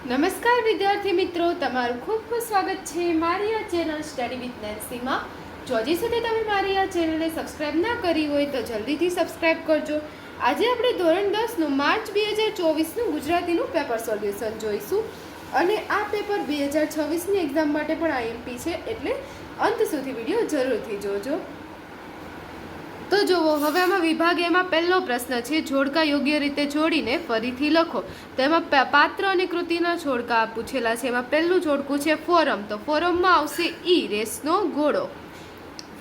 નમસ્કાર વિદ્યાર્થી મિત્રો, તમારું ખૂબ ખૂબ સ્વાગત છે મારી આ ચેનલ સ્ટડી વિથ નેન્સીમાં. જો હજી સુધી તમે મારી આ ચેનલને સબસ્ક્રાઇબ ના કરી હોય તો જલ્દીથી સબસ્ક્રાઇબ કરજો. આજે આપણે ધોરણ 10નું માર્ચ 2024નું ગુજરાતીનું પેપર સોલ્યુશન જોઈશું અને આ પેપર 2026ની એક્ઝામ માટે પણ આઈએમપી છે, એટલે અંત સુધી વિડીયો જરૂરથી જોજો. તો જુઓ, હવે આમાં વિભાગ એમાં પહેલો પ્રશ્ન છે, જોડકા યોગ્ય રીતે જોડીને ફરીથી લખો. તો એમાં પાત્ર અને કૃતિના જોડકા પૂછેલા છે. એમાં પહેલું જોડકું છે ફોરમ. તો ફોરમમાં આવશે ઈ રેસનો ઘોડો.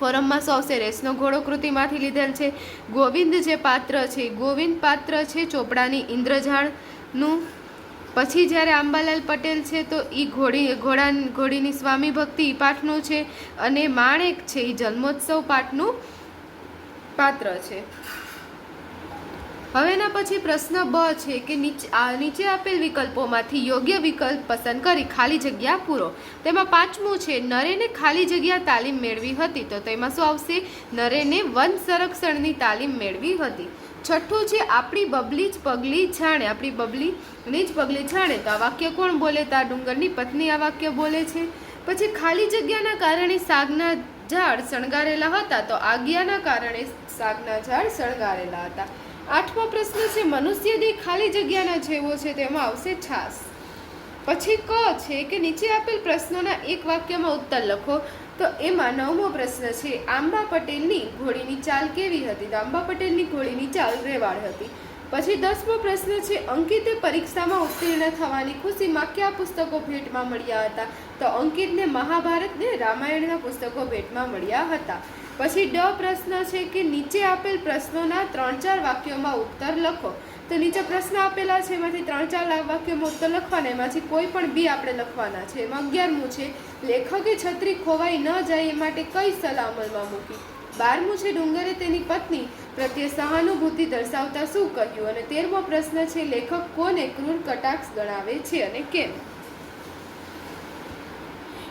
ફોરમમાં શું આવશે? રેસનો ઘોડો કૃતિમાંથી લીધેલ છે. ગોવિંદ જે પાત્ર છે, ગોવિંદ પાત્ર છે ચોપડાની ઇન્દ્રજાળનું. પછી જ્યારે આંબાલાલ પટેલ છે તો એ ઘોડીની સ્વામી ભક્તિ પાઠનું છે, અને માણેક છે એ જન્મોત્સવ પાઠનું પાત્ર છે. હવે એના પછી પ્રશ્ન બ છે કે નીચે આપેલ વિકલ્પોમાંથી યોગ્ય વિકલ્પ પસંદ કરી ખાલી જગ્યા પૂરો. તેમાં પાંચમું છે, નરેને ખાલી જગ્યા તાલીમ મેળવી હતી. તો તેમાં શું આવશે? નરેને વન સંરક્ષણની તાલીમ મેળવી હતી. છઠ્ઠું છે, આપણી બબલી જ પગલી જાણે. આપણી બબલીની જ પગલી જાણે. તો આ વાક્ય કોણ બોલે? તા ડુંગરની પત્ની આ વાક્ય બોલે છે. પછી ખાલી જગ્યાના કારણે સાગના ઝાડ શણગારેલા હતા. તો આજ્ઞાના કારણે સાગના ઝાડ શણગારેલા હતા. આઠમો પ્રશ્ન છે, મનુષ્ય દેહ ખાલી જગ્યાના જેવો છે. તેમાં આવશે છાસ. પછી ક છે કે નીચે આપેલ પ્રશ્નોના એક વાક્યમાં ઉત્તર લખો. તો એમાં નવમો પ્રશ્ન છે, આંબા પટેલની ઘોડીની ચાલ કેવી હતી? તો આંબા પટેલની ઘોડીની ચાલ રેવાળ હતી. પછી 10મો પ્રશ્ન છે, અંકિતે પરીક્ષામાં ઉત્તીર્ણ થવાની ખુશીમાં કયા પુસ્તકો ભેટમાં મળ્યા હતા? તો અંકિતને મહાભારત ને રામાયણના પુસ્તકો ભેટમાં મળ્યા હતા. પછી ડ પ્રશ્ન છે કે નીચે આપેલ પ્રશ્નોના 3-4 વાક્યોમાં ઉત્તર લખો. તો નીચે પ્રશ્ન આપેલા છે, એમાંથી 3-4 વાક્યોમાં ઉત્તર લખવાના. એમાંથી કોઈ પણ બી આપણે લખવાના છે. એમાં 11મું છે, લેખકે છત્રી ખોવાઈ ન જાય એ માટે કઈ સલાહ અમલમાં મૂકી. 12મું છે, ડુંગરે તેની પત્ની પ્રત્યે સહાનુભૂતિ દર્શાવતા શું કહ્યું. અને 13મો પ્રશ્ન છે, લેખક કોને ક્રૂર કટાક્ષ ગણાવે છે અને કેમ.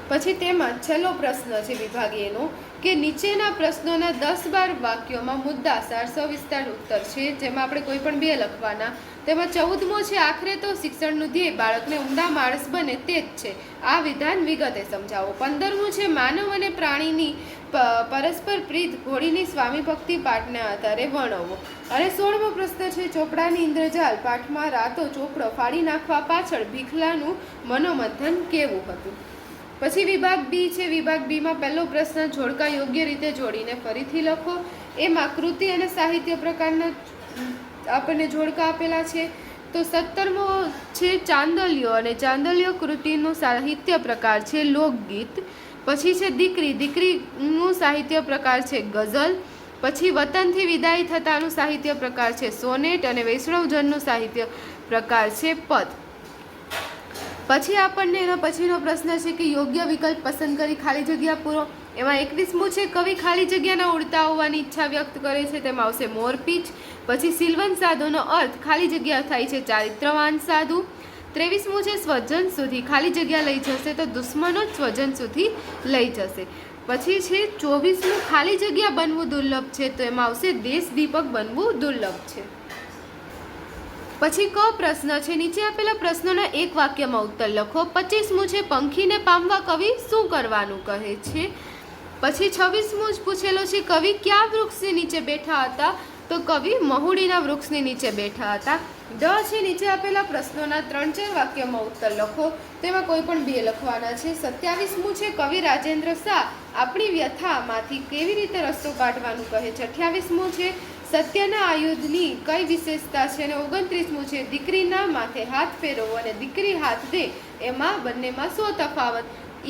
પછી તેમાં છેલ્લો પ્રશ્ન છે વિભાગીયનો કે નીચેના પ્રશ્નોના 10-12 વાક્યોમાં મુદ્દાસાર સવિસ્તાર ઉત્તર છે, જેમાં આપણે કોઈ પણ બે લખવાના. તેમાં 14મો છે, આખરે તો શિક્ષણનું ધ્યેય બાળકને ઉમદા માણસ બને તે જ છે. આ વિધાન વિગતે સમજાવો. 15મું છે, માનવ અને પ્રાણીની પરસ્પર પ્રીત ઘોડીની સ્વામી ભક્તિ પાઠના આધારે વર્ણવો. અને 16મો પ્રશ્ન છે, ચોપડાની ઇન્દ્રજાલ પાઠમાં રાતો ચોપડો ફાડી નાખવા પાછળ ભીખલાનું મનોમંથન કેવું હતું. પછી વિભાગ બી છે. વિભાગ બીમાં પહેલો પ્રશ્ન, જોડકા યોગ્ય રીતે જોડીને ફરીથી લખો. એમાં કૃતિ અને સાહિત્ય પ્રકારના આપણને જોડકા આપેલા છે. તો 17મો છે, ચાંદલિયો. અને ચાંદલિયો કૃતિનું સાહિત્ય પ્રકાર છે લોકગીત. પછી છે દીકરી. દીકરીનું સાહિત્ય પ્રકાર છે ગઝલ. પછી વતનથી વિદાય થતાનું સાહિત્ય પ્રકાર છે સોનેટ. અને વૈષ્ણવજનનું સાહિત્ય પ્રકાર છે પદ. પછી આપણને એનો પછીનો પ્રશ્ન છે કે યોગ્ય વિકલ્પ પસંદ કરી ખાલી જગ્યા પૂરો. એમાં 21મું છે, કવિ ખાલી જગ્યાના ઉડતા હોવાની ઈચ્છા વ્યક્ત કરે છે. તેમાં આવશે મોરપીંછ. પછી સિલવંત સાધુનો અર્થ ખાલી જગ્યા થાય છે ચારિત્રવાન સાધુ. 23મું છે, સ્વજન સુધી. ખાલી જગ્યા લઈ જશે તો દુશ્મનો જ સ્વજન સુધી લઈ જશે. પછી છે 24મું, ખાલી જગ્યા બનવું દુર્લભ છે. તો એમાં આવશે દેશ દીપક બનવું દુર્લભ છે. પછી ક પ્રશ્ન છે, નીચે આપેલા પ્રશ્નોના એક વાક્યમાં ઉત્તર લખો. 25મું છે, પંખીને પામવા કવિ શું કરવાનું કહે છે. પછી 26મું જ પૂછેલો છે, કવિ કયા વૃક્ષની નીચે બેઠા હતા? તો કવિ મહુડીના વૃક્ષની નીચે બેઠા હતા. ડ છે, નીચે આપેલા પ્રશ્નોના 3-4 વાક્યમાં ઉત્તર લખો. તેમાં કોઈ પણ બે લખવાના છે. 27મું છે, કવિ રાજેન્દ્ર શાહ આપણી વ્યથામાંથી કેવી રીતે રસ્તો કાઢવાનું કહે છે. 28મું છે, સત્યના આયુધની કઈ વિશેષતા છે. અને 29મું છે, દીકરીના માથે હાથ ફેરવો અને દીકરી હાથ દે એમાં બંનેમાં શું તફાવત.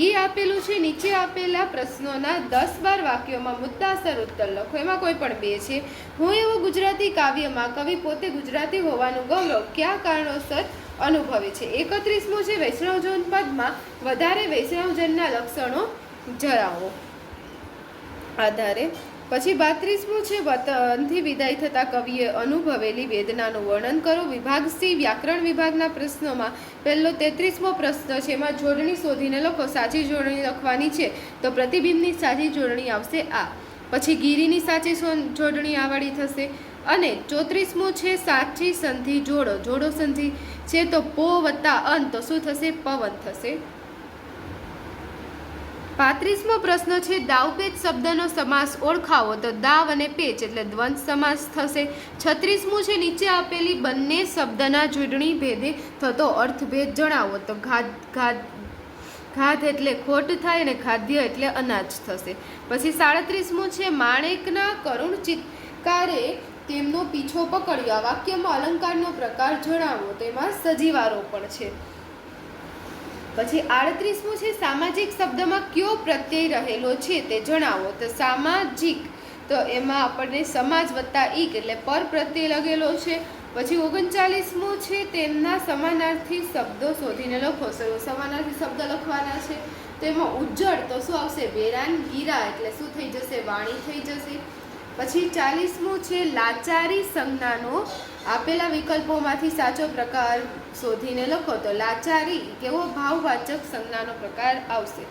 એ આપેલું છે. નીચે આપેલા પ્રશ્નોના 10-12 વાક્યોમાં મુદ્દાસર ઉત્તર લખો. એમાં કોઈ પણ બે છે. હું એવો ગુજરાતી કાવ્યમાં કવિ પોતે ગુજરાતી હોવાનું ગૌરવ કયા કારણોસર અનુભવે છે. 31મું છે, વૈષ્ણવજન પદમાં વધારે વૈષ્ણવજનના લક્ષણો જણાવો આધારે. પછી 32મું છે, વતનથી વિદાય થતા કવિએ અનુભવેલી વેદનાનું વર્ણન કરો. વિભાગ સી, વ્યાકરણ વિભાગના પ્રશ્નોમાં પહેલો 33મો પ્રશ્ન છે, એમાં જોડણી શોધીને લખો. સાચી જોડણી લખવાની છે. તો પ્રતિબિંબની સાચી જોડણી આવશે આ. પછી ગીરીની સાચી જોડણી આવડી થશે. અને 34મું છે સાચી સંધિ જોડો. જોડો સંધિ છે તો પો વત્તા અન તો શું થશે? પવન થશે. 35મો પ્રશ્ન છે દાવપેચ શબ્દનો સમાસ ઓળખાવો. તો દાવ અને પેચ એટલે દ્વંદ સમાસ થશે. 36મું છે નીચે આપેલી બંને શબ્દના જોડણી ભેદે થતો અર્થભેદ જણાવો. તો ઘાત એટલે ખોટ થાય અને ખાદ્ય એટલે અનાજ થશે. પછી 37મું છે માણેકના કરુણ ચિત્કારે તેમનો પીછો પકડ્યો. આ વાક્યમાં અલંકારનો પ્રકાર જણાવો. તેમાં સજીવારોપણ છે. પછી 38મું છે સામાજિક શબ્દમાં કયો પ્રત્યય રહેલો છે તે જણાવો. તો સામાજિક તો એમાં આપણને સમાજ વત્તા ઈક એટલે પર પ્રત્યય લગેલો છે. પછી 39મું છે તેમના સમાનાર્થી શબ્દો શોધીને લખો. સમાનાર્થી શબ્દ લખવાના છે. તેમાં ઉજ્જડ તો શું આવશે? વેરાન. ગીરા એટલે શું થઈ જશે? વાણી થઈ જશે. પછી 40મું છે લાચારી સંજ્ઞાનો આપેલા વિકલ્પોમાંથી સાચો પ્રકાર શોધીને લખો. તો લાચારી કેવો ભાવવાચક સંજ્ઞાનો પ્રકાર આવશે.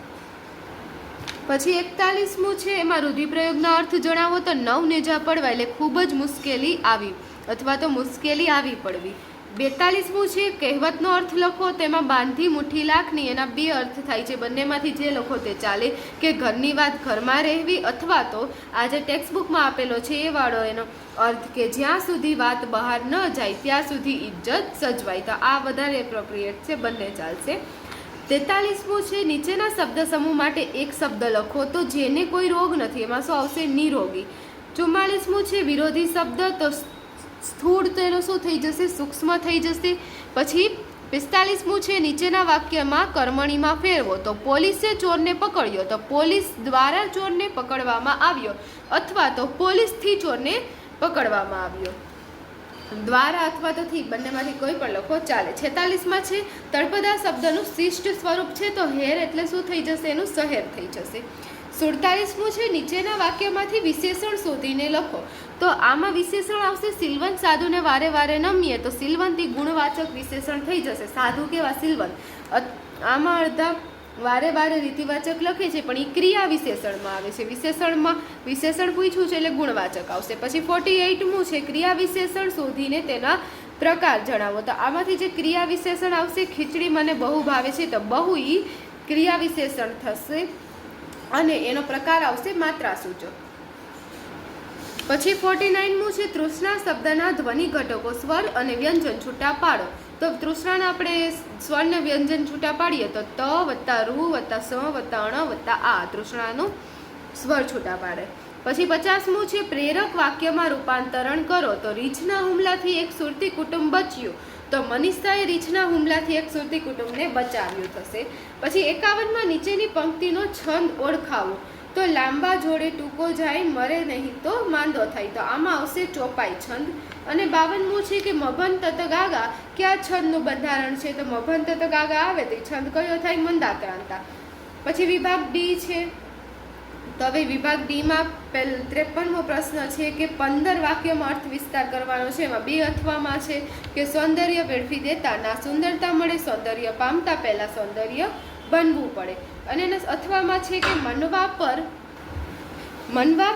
પછી 41મું છે એમાં રૂઢિપ્રયોગનો અર્થ જણાવો. તો નવ નેજા પડવા એટલે ખૂબ જ મુશ્કેલી આવી અથવા તો મુશ્કેલી આવી પડવી. 42મું છે કહેવતનો અર્થ લખો. તેમાં બાંધી મુઠ્ઠી લાખની એના બે અર્થ થાય છે. બંનેમાંથી જે લખો તે ચાલે. કે ઘરની વાત ઘરમાં રહેવી અથવા તો આ જે ટેક્સ્ટ બુકમાં આપેલો છે એ વાળો એનો અર્થ કે જ્યાં સુધી વાત બહાર ન જાય ત્યાં સુધી ઇજ્જત સજવાય. તો આ વધારે એપ્રોપ્રિએટ છે. બંને ચાલશે. 43મું છે નીચેના શબ્દ સમૂહ માટે એક શબ્દ લખો. તો જેને કોઈ રોગ નથી એમાં શું આવશે? નિરોગી. 44મું છે વિરોધી શબ્દ. તો સ્થૂળ તો એનો શું થઈ જશે? સૂક્ષ્મ થઈ જશે. પછી 45મું છે નીચેના વાક્યમાં કર્મણીમાં ફેરવો. તો પોલીસે ચોરને પકડ્યો. તો પોલીસ દ્વારા ચોરને પકડવામાં આવ્યો અથવા તો પોલીસથી ચોરને પકડવામાં આવ્યો. દ્વારા અથવા તો થી બંનેમાંથી કોઈ પણ લખો ચાલે. 46માં છે તળપદા શબ્દનું શિષ્ટ સ્વરૂપ છે. તો હેર એટલે શું થઈ જશે? એનું શહેર થઈ જશે. 47મું છે નીચેના વાક્યમાંથી વિશેષણ શોધીને લખો. તો આમાં વિશેષણ આવશે સિલવંત. સાધુને વારે વારે નમીએ તો સિલવંતી ગુણવાચક વિશેષણ થઈ જશે. સાધુ કેવા? સિલવંત. આમાં અડધા વારે વારે રીતિવાચક લખે છે પણ એ ક્રિયા વિશેષણમાં આવે છે. વિશેષણ પૂછ્યું છે એટલે ગુણવાચક આવશે. પછી 48મું છે ક્રિયા વિશેષણ શોધીને તેના પ્રકાર જણાવો. તો આમાંથી જે ક્રિયા વિશેષણ આવશે ખીચડી મને બહુ ભાવે છે. તો બહુ ઈ ક્રિયા વિશેષણ થશે અને એનો પ્રકાર આવશે માત્રાસૂચક. પછી 49મું છે તૃષ્ણા શબ્દના ધ્વનિ ઘટકો સ્વર અને વ્યંજન છૂટા પાડો. તો તૃષ્ણાના આપણે સ્વર ને વ્યંજન છૂટા પાડીએ તો ત વત્તા રૂ વત્તા સ વત્તા અણ વત્તા આ તૃષ્ણાનું સ્વર છૂટા પાડે. પછી 50મું છે પ્રેરક વાક્યમાં રૂપાંતરણ કરો. તો રીછના હુમલાથી એક સુરતી કુટુંબ બચ્યું. તો મનીષાએ રીછના હુમલાથી એક સુરતી કુટુંબને બચાવ્યું થશે. પછી 51માં નીચેની પંક્તિનો છંદ ઓળખાવો. તો લાંબા જોડે ટૂંકો જાય મરે નહીં તો માંદો થાય. તો આમાં આવશે ચોપાઈ છંદ. અને 52મું છે કે મભન તત ગાગા કયા છંદનું બંધારણ છે? તો મભન તત ગાગા આવે તો છંદ કયો થાય? મંદાક્રાંતા. પછી વિભાગ ડી છે. તો હવે વિભાગ ડીમાં 53મો પ્રશ્ન છે કે 15 વાક્યોમાં અર્થ વિસ્તાર કરવાનો છે. એમાં 2 અથવામાં છે કે સૌંદર્ય વેડફી દેતા ના સુંદરતા મળે. સૌંદર્ય પામતા પહેલા સૌંદર્ય બનવું પડે. અને એના અથવામાં છે કે મનવા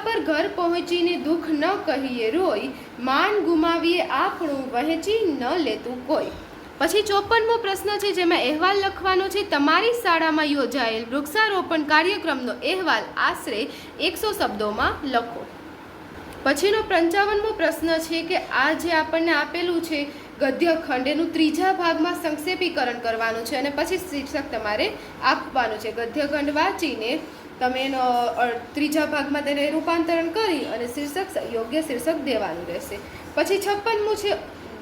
પર ઘર પહોંચીને દુઃખ ન કહીએ રોય. માન ગુમાવીએ આપણું વહેંચી ન લેતું કોઈ. પછી 54મો પ્રશ્ન છે જેમાં અહેવાલ લખવાનો છે. તમારી શાળામાં યોજાયેલ વૃક્ષારોપણ કાર્યક્રમનો અહેવાલ આશરે 100 શબ્દોમાં લખો. પછીનો 55મો પ્રશ્ન છે કે આ જે આપણને આપેલું છે ગદ્યખંડ એનું 3જા ભાગમાં સંક્ષેપીકરણ કરવાનું છે અને પછી શીર્ષક તમારે આપવાનું છે. ગદ્યખંડ વાંચીને તમે એનો 3જા ભાગમાં તેને રૂપાંતરણ કરી અને યોગ્ય શીર્ષક દેવાનું રહેશે. પછી 56મું છે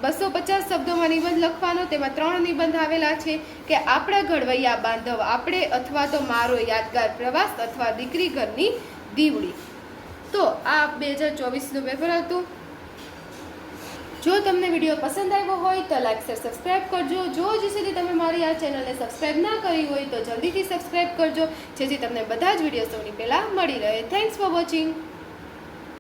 250 શબ્દોમાં નિબંધ લખવાનો. તેમાં 3 નિબંધ આવેલા છે કે આપણા ઘડવૈયા બાંધવ, આપણે અથવા તો મારો યાદગાર પ્રવાસ અથવા દીકરી ઘરની દીવડી. તો આ 2024નું પેપર હતું. જો તમને વિડીયો પસંદ આવ્યો હોય તો લાઈક શેર સબસ્ક્રાઈબ કરજો. જો હજી સુધી તમે મારી આ ચેનલને સબસ્ક્રાઈબ ના કરી હોય તો જલ્દીથી સબસ્ક્રાઈબ કરજો જેથી તમને બધા જ વિડીયો સૌની પહેલાં મળી રહે. Thanks for watching.